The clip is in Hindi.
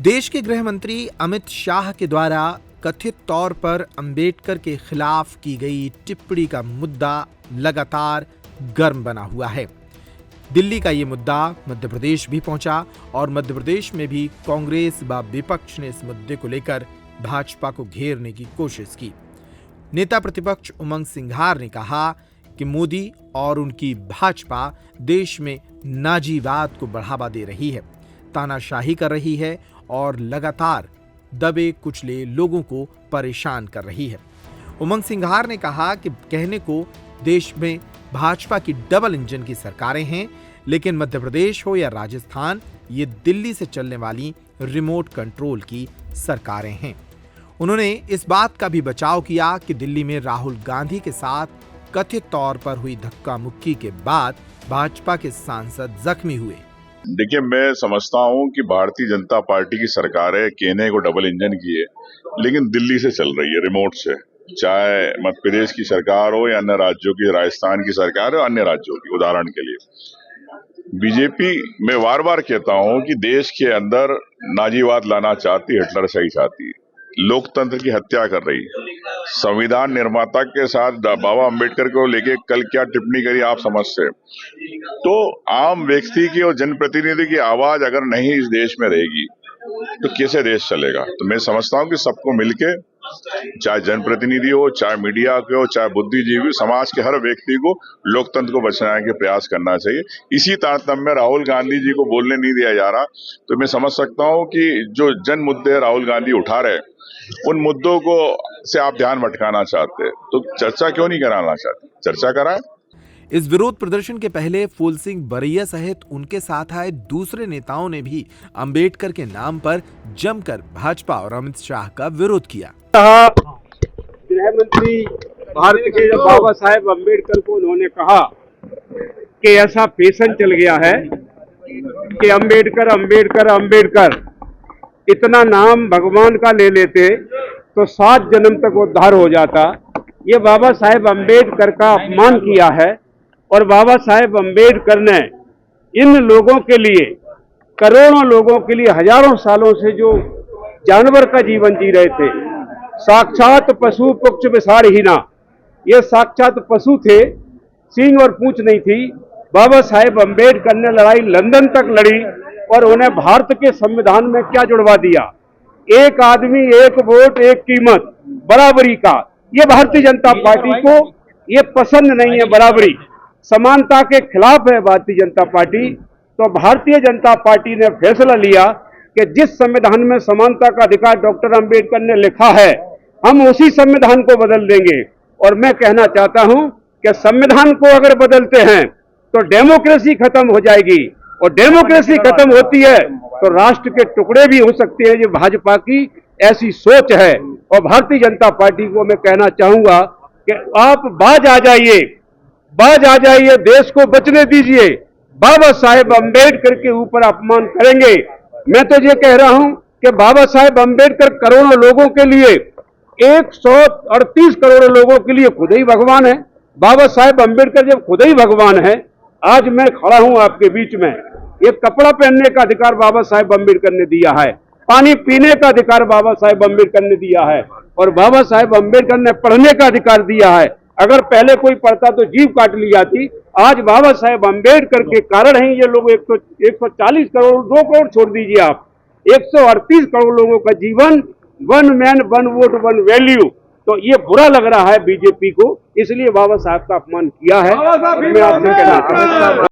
देश के गृह मंत्री अमित शाह के द्वारा कथित तौर पर अंबेडकर के खिलाफ की गई टिप्पणी का मुद्दा लगातार गर्म बना हुआ है। दिल्ली का ये मुद्दा मध्य प्रदेश भी पहुंचा और मध्य प्रदेश में भी कांग्रेस व विपक्ष ने इस मुद्दे को लेकर भाजपा को घेरने की कोशिश की। नेता प्रतिपक्ष उमंग सिंघार ने कहा कि मोदी और उनकी भाजपा देश में नाजीवाद को बढ़ावा दे रही है, तानाशाही कर रही है और लगातार दबे कुचले लोगों को परेशान कर रही है। उमंग सिंघार ने कहा कि कहने को देश में भाजपा की डबल इंजन की सरकारें हैं, लेकिन मध्य प्रदेश हो या राजस्थान, ये दिल्ली से चलने वाली रिमोट कंट्रोल की सरकारें हैं। उन्होंने इस बात का भी बचाव किया कि दिल्ली में राहुल गांधी के साथ कथित तौर पर हुई धक्का मुक्की के बाद भाजपा के सांसद जख्मी हुए। देखिए, मैं समझता हूं कि भारतीय जनता पार्टी की सरकार है, कहने को डबल इंजन की है, लेकिन दिल्ली से चल रही है, रिमोट से। चाहे मध्य प्रदेश की सरकार हो या अन्य राज्यों की, राजस्थान की सरकार हो, अन्य राज्यों की। उदाहरण के लिए बीजेपी, मैं बार बार कहता हूं कि देश के अंदर नाजीवाद लाना चाहती, हिटलर सही चाहती है, लोकतंत्र की हत्या कर रही है। संविधान निर्माता के साथ बाबा अम्बेडकर को लेके कल क्या टिप्पणी करी आप समझ से। तो आम व्यक्ति की और जनप्रतिनिधि की आवाज अगर नहीं इस देश में रहेगी तो कैसे देश चलेगा। तो मैं समझता हूं कि सबको मिलके, चाहे जनप्रतिनिधि हो, चाहे मीडिया के हो, चाहे बुद्धिजीवी, समाज के हर व्यक्ति को लोकतंत्र को बचाने के प्रयास करना चाहिए। इसी तारतम्य में राहुल गांधी जी को बोलने नहीं दिया जा रहा, तो मैं समझ सकता हूं कि जो जन मुद्दे राहुल गांधी उठा रहे, उन मुद्दों को से आप ध्यान भटकाना चाहते, तो चर्चा क्यों नहीं कराना चाहते? चर्चा कराएं। इस विरोध प्रदर्शन के पहले फूल सिंह बरैया सहित उनके साथ आए दूसरे नेताओं ने भी अंबेडकर के नाम पर जमकर भाजपा और अमित शाह का विरोध किया। गृह मंत्री भारत के बाबा साहेब अंबेडकर को उन्होंने कहा कि ऐसा फैशन चल गया है कि अंबेडकर अंबेडकर अंबेडकर, इतना नाम भगवान का ले लेते तो 7 जन्म तक उद्धार हो जाता। ये बाबा साहेब अंबेडकर का अपमान किया है और बाबा साहेब अंबेडकर ने इन लोगों के लिए, करोड़ों लोगों के लिए हजारों सालों से जो जानवर का जीवन जी रहे थे, साक्षात पशु पक्ष विसारहीना, ये साक्षात पशु थे, सींग और पूंछ नहीं थी। बाबा साहेब अंबेडकर ने लड़ाई लंदन तक लड़ी और उन्हें भारत के संविधान में क्या जुड़वा दिया? एक आदमी एक वोट एक कीमत, बराबरी का। ये भारतीय जनता पार्टी को ये पसंद नहीं है। बराबरी, समानता के खिलाफ है भारतीय जनता पार्टी। तो भारतीय जनता पार्टी ने फैसला लिया कि जिस संविधान में समानता का अधिकार डॉक्टर अंबेडकर ने लिखा है, हम उसी संविधान को बदल देंगे। और मैं कहना चाहता हूं कि संविधान को अगर बदलते हैं तो डेमोक्रेसी खत्म हो जाएगी, और डेमोक्रेसी खत्म होती है तो राष्ट्र के टुकड़े भी हो सकते हैं। ये भाजपा की ऐसी सोच है। और भारतीय जनता पार्टी को मैं कहना चाहूंगा कि आप बाज आ जाइए, बाज आ जाइए, देश को बचने दीजिए। बाबा साहेब अंबेडकर के ऊपर अपमान करेंगे। मैं तो ये कह रहा हूं कि बाबा साहेब अंबेडकर करोड़ों लोगों के लिए, 138 करोड़ लोगों के लिए खुद ही भगवान है। बाबा साहेब अंबेडकर जब खुद ही भगवान है, आज मैं खड़ा हूं आपके बीच में, एक कपड़ा पहनने का अधिकार बाबा साहेब अंबेडकर ने दिया है, पानी पीने का अधिकार बाबा साहेब अंबेडकर ने दिया है, और बाबा साहेब अंबेडकर ने पढ़ने का अधिकार दिया है। अगर पहले कोई पढ़ता तो जीभ काट ली जाती। आज बाबा साहेब अंबेडकर के कारण ही ये लोग 140 करोड़, 2 करोड़ छोड़ दीजिए आप, 138 करोड़ लोगों का जीवन, 1 मैन 1 वोट 1 वैल्यू। तो ये बुरा लग रहा है बीजेपी को, इसलिए बाबा साहब का अपमान किया है। मैं आपसे कहना चाहता हूं